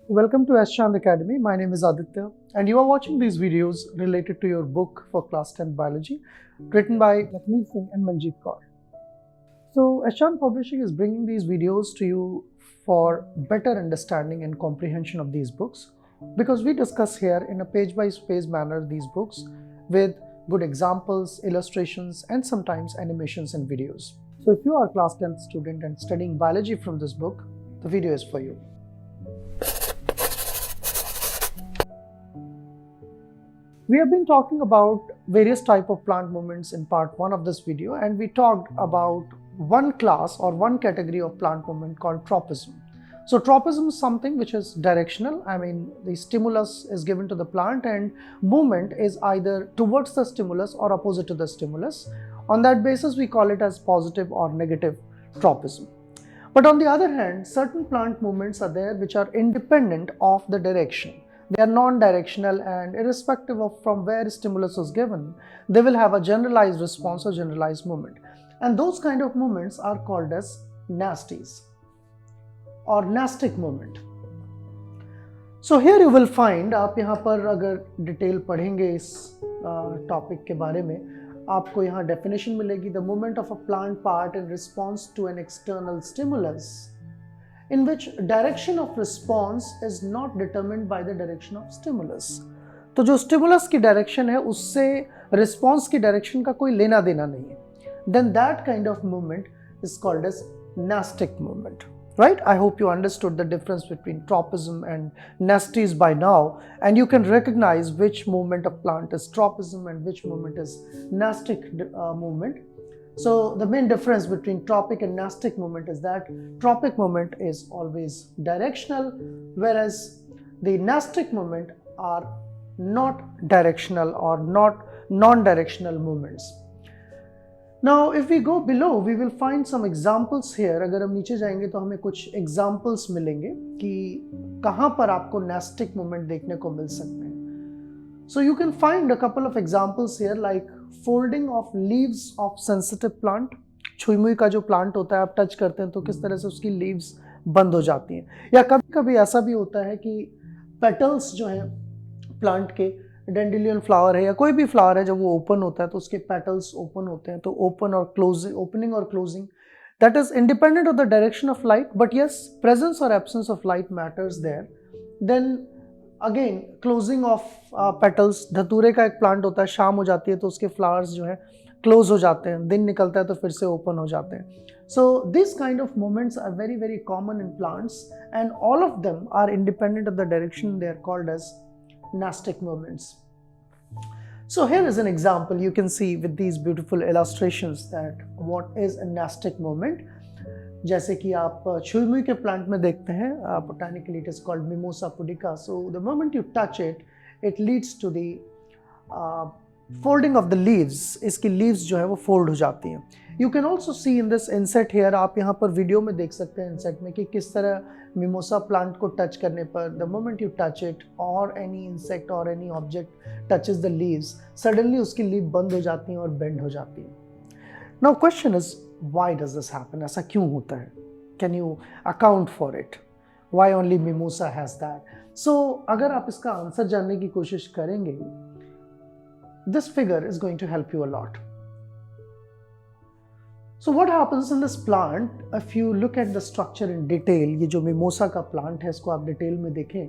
Welcome to S. Chand Academy. My name is Aditya, and you are watching these videos related to your book for class 10 biology, written by Lakmeet Singh and Manjeet Kaur. So, S. Chand Publishing is bringing these videos to you for better understanding and comprehension of these books, because we discuss here in a page-by-page manner these books with good examples, illustrations, and sometimes animations and videos. So, if you are a class 10th student and studying biology from this book, the video is for you. We have been talking about various type of plant movements in part 1 of this video, and we talked about one class or one category of plant movement called tropism. So tropism is something which is directional. I mean, the stimulus is given to the plant and movement is either towards the stimulus or opposite to the stimulus. On that basis, we call it as positive or negative tropism. But on the other hand, certain plant movements are there which are independent of the direction. They are non-directional, and irrespective of from where stimulus is given, they will have a generalized response or generalized movement. And those kind of movements are called as nasties or nastic movement. So here you will find, आप यहाँ पर अगर detail पढ़ेंगे इस topic के बारे में, आपको यहाँ डेफिनेशन मिलेगी. The movement of a plant part in response to an external stimulus in which direction of response is not determined by the direction of stimulus. तो जो stimulus की direction है उससे response की direction का कोई लेना देना नहीं है. Then that kind of movement is called as nastic movement. Right? I hope you understood the difference between tropism and nasties by now, and you can recognize which movement of plant is tropism and which movement is nastic movement. So the main difference between tropic and nastic movement is that tropic movement is always directional, whereas the nastic movement are not directional or not non-directional movements. Now if we go below, we will find some examples here. अगर हम नीचे जाएंगे तो हमें कुछ examples मिलेंगे कि कहाँ पर आपको nastic movement देखने को मिल सकते हैं. So you can find a couple of examples here, like folding of leaves of sensitive plant. छुई मुई का जो प्लांट होता है, आप टच करते हैं तो किस तरह से उसकी लीव्स बंद हो जाती हैं. या कभी कभी ऐसा भी होता है कि पेटल्स जो हैं प्लांट के, डेंडिलियन फ्लावर है या कोई भी फ्लावर है, जब वो ओपन होता है तो उसके पेटल्स ओपन होते हैं. तो ओपन और क्लोजिंग, ओपनिंग और closing, that is independent of the direction of light, but yes, presence or absence of light matters there. Then again closing of petals. धतूरे का एक प्लांट होता है, शाम हो जाती है तो उसके फ्लावर्स जो है क्लोज हो जाते हैं, दिन निकलता है तो फिर से ओपन हो जाते हैं. So this kind of movements are very very common in plants, and all of them are independent of the direction. They are called as nastic movements. So here is an example. You can see with these beautiful illustrations that what is a nastic movement. जैसे कि आप छुई मुई के plant में देखते हैं, botanically it is called Mimosa pudica. So the moment you touch it, it leads to the folding of the leaves. इसकी leaves जो है वो fold हो जाती हैं. You can also see in this insect here, आप यहाँ पर वीडियो में देख सकते हैं insect में कि किस तरह मिमोसा प्लांट को टच करने पर, the moment you touch it or any insect or any object touches the leaves, suddenly उसकी leaf बंद हो जाती हैं और bend हो जाती हैं. Now question is, why does this happen? ऐसा क्यों होता है? Can you account for it? Why only mimosa has that? So अगर आप इसका आंसर जानने की कोशिश करेंगे, this figure is going to help you a lot. So what happens in this plant, if you look at the structure in detail, ये जो mimosa का plant है इसको आप डिटेल में देखें,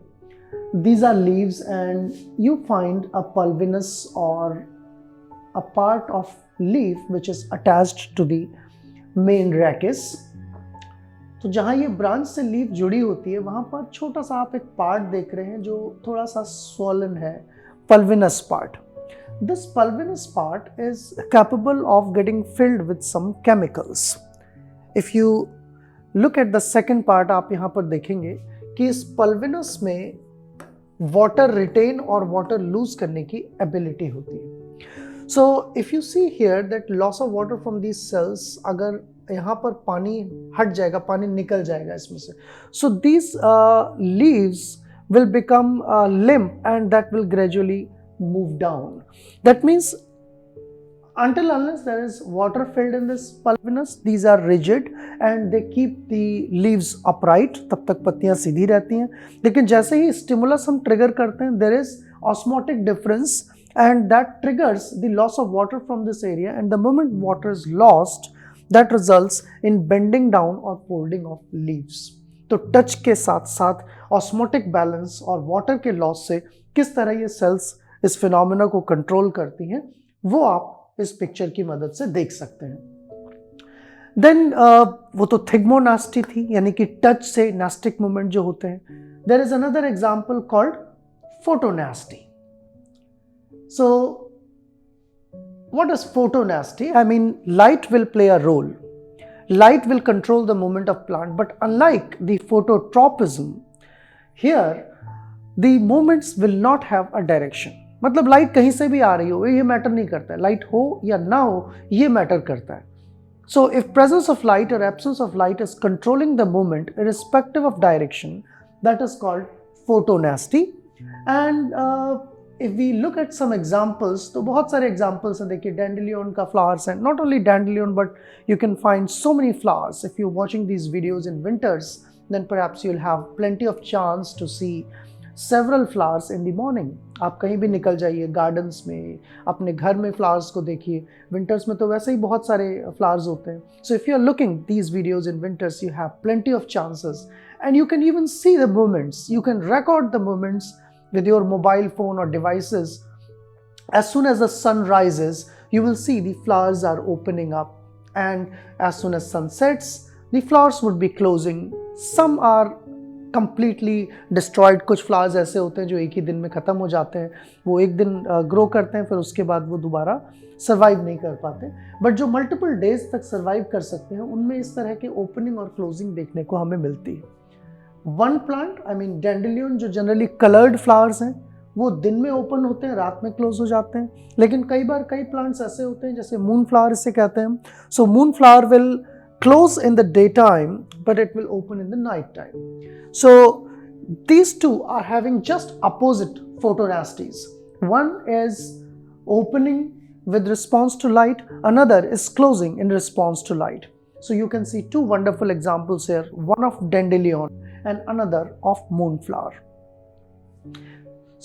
these are leaves and you find a pulvinus or a part of leaf which is attached to the main rachis. तो जहाँ ये ब्रांच से लीफ जुड़ी होती है वहाँ पर छोटा सा आप एक पार्ट देख रहे हैं जो थोड़ा सा swollen है, pulvinous part. This pulvinous part is capable of getting filled with some chemicals. If you look at the second part, आप यहाँ पर देखेंगे कि इस pulvinous में water retain और water lose करने की ability होती है. So if you see here that loss of water from these cells, अगर यहाँ पर पानी हट जाएगा, पानी निकल जाएगा इसमें से, so these leaves will become limp and that will gradually move down. That means Until unless there is water filled in this pulvinus, these are rigid and they keep the leaves upright, तब तक पत्तियां सीधी रहती हैं. लेकिन जैसे ही stimulus हम trigger करते हैं, there is osmotic difference and that triggers the loss of water from this area, and the moment water is lost, that results in bending down or folding of leaves. तो touch के साथ साथ osmotic balance और water के loss से किस तरह ये सेल्स इस फिनोमेना को कंट्रोल करती हैं, वो आप इस पिक्चर की मदद से देख सकते हैं. देन वो तो थिग्मोनास्टी थी, यानी कि टच से नास्टिक मूवमेंट जो होते हैं. There is another example called photonasty. So what is photonasty? I mean light will play a role. Light will control the movement of plant, but unlike the phototropism, here the movements will not have a direction. मतलब light कहीं से भी आ रही हो ये matter नहीं करता है, लाइट हो या ना हो ये मैटर करता है. So if presence of light or absence of light is controlling the movement irrespective of direction, that is called photonasty. And if we look at some examples, तो बहुत सारे examples हैं. देखिए dandelion का flowers हैं, not only dandelion but you can find so many flowers. If you're watching these videos in winters, then perhaps you'll have plenty of chance to see several flowers in the morning. आप कहीं भी निकल जाइए gardens में, अपने घर में flowers को देखिए. Winters में तो वैसे ही बहुत सारे flowers होते हैं. So if you're looking these videos in winters, you have plenty of chances, and you can even see the movements. You can record the movements with your mobile phone or devices. As soon as the sun rises, you will see the flowers are opening up, and as soon as sun sets, the flowers would be closing. Some are completely destroyed. कुछ flowers ऐसे होते हैं जो एक ही दिन में ख़त्म हो जाते हैं. वो एक दिन grow करते हैं, फिर उसके बाद वो दोबारा survive नहीं कर पाते. But जो multiple days तक survive कर सकते हैं, उनमें इस तरह के opening और closing देखने को हमें मिलती है. One plant, I mean dandelion, जो जनरली कलर्ड फ्लावर्स हैं, वो दिन में ओपन होते हैं, रात में क्लोज हो जाते हैं. लेकिन कई बार कई प्लांट्स ऐसे होते हैं, जैसे मून फ्लावर इसे कहते हैं. So moon flower will close in the day time but it will open in the night time. So these two are having just opposite photonasties. One is opening with response to light, another is closing in response to light. So you can see two wonderful examples here, one of dandelion and another of moonflower.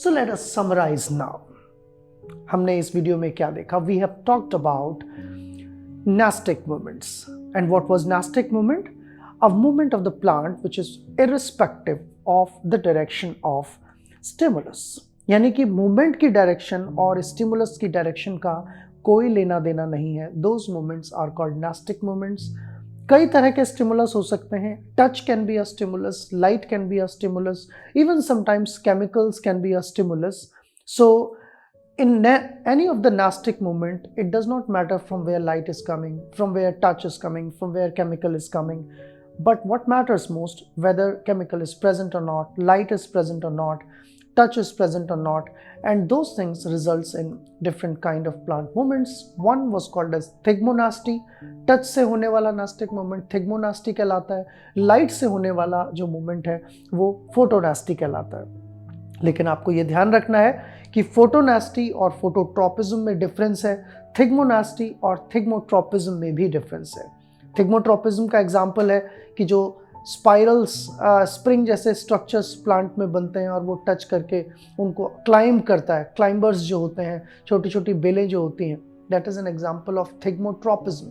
So let us summarize now. हमने इस video में क्या देखा? We have talked about nastic movements. And what was nastic movement? A movement of the plant which is irrespective of the direction of stimulus. यानी कि movement की direction और stimulus की डायरेक्शन का कोई लेना देना नहीं है. Those movements are called nastic movements. कई तरह के स्टिमुलस हो सकते हैं. Touch can be a stimulus, light can be a stimulus, even sometimes chemicals can be a stimulus. So in any of the nastic movement, it does not matter from where light is coming, from where touch is coming, from where chemical is coming. But what matters most, whether chemical is present or not, light is present or not, touch is present or not, and those things results in different kind of plant movements. One was called as thigmonasty. Touch से होने वाला nastic movement थिग्मोनास्टी कहलाता है. Light से होने वाला जो movement है वो फोटोनास्टी कहलाता है. लेकिन आपको ये ध्यान रखना है कि फोटोनास्टी और फोटोट्रोपिज्म में डिफरेंस है, थिग्मोनास्टी और थिग्मोट्रोपिज्म में भी डिफरेंस है. थिग्मोट्रोपिज्म का एग्जांपल है कि जो स्पाइरल्स स्प्रिंग जैसे स्ट्रक्चर्स प्लांट में बनते हैं और वो टच करके उनको क्लाइंब करता है. क्लाइंबर्स जो होते हैं, छोटी छोटी बेलें जो होती हैं, that is an example of thigmotropism.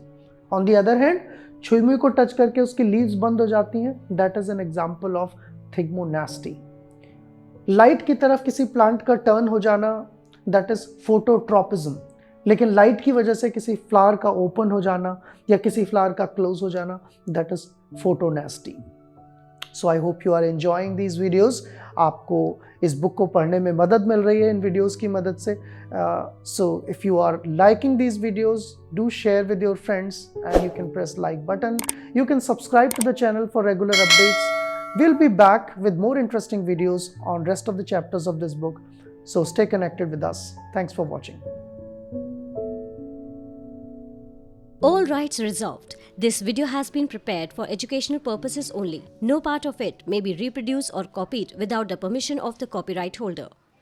On the other hand, छुई मुई को टच करके उसकी लीव्स बंद हो जाती हैं, that is an example of thigmonasty. Light की तरफ किसी प्लांट का टर्न हो जाना, दैट इज़ फोटोट्रोपिज्म. लेकिन लाइट की वजह से किसी फ्लावर का ओपन हो जाना या किसी फ्लावर का क्लोज हो जाना, that is photonasty. So I hope you are enjoying these videos. आपको इस बुक को पढ़ने में मदद मिल रही है इन वीडियोज़ की मदद से. So if you are liking these videos, do share with your friends and you can press like button. You can subscribe to the channel for regular updates. We'll be back with more interesting videos on rest of the chapters of this book. So stay connected with us. Thanks for watching. All rights reserved. This video has been prepared for educational purposes only. No part of it may be reproduced or copied without the permission of the copyright holder.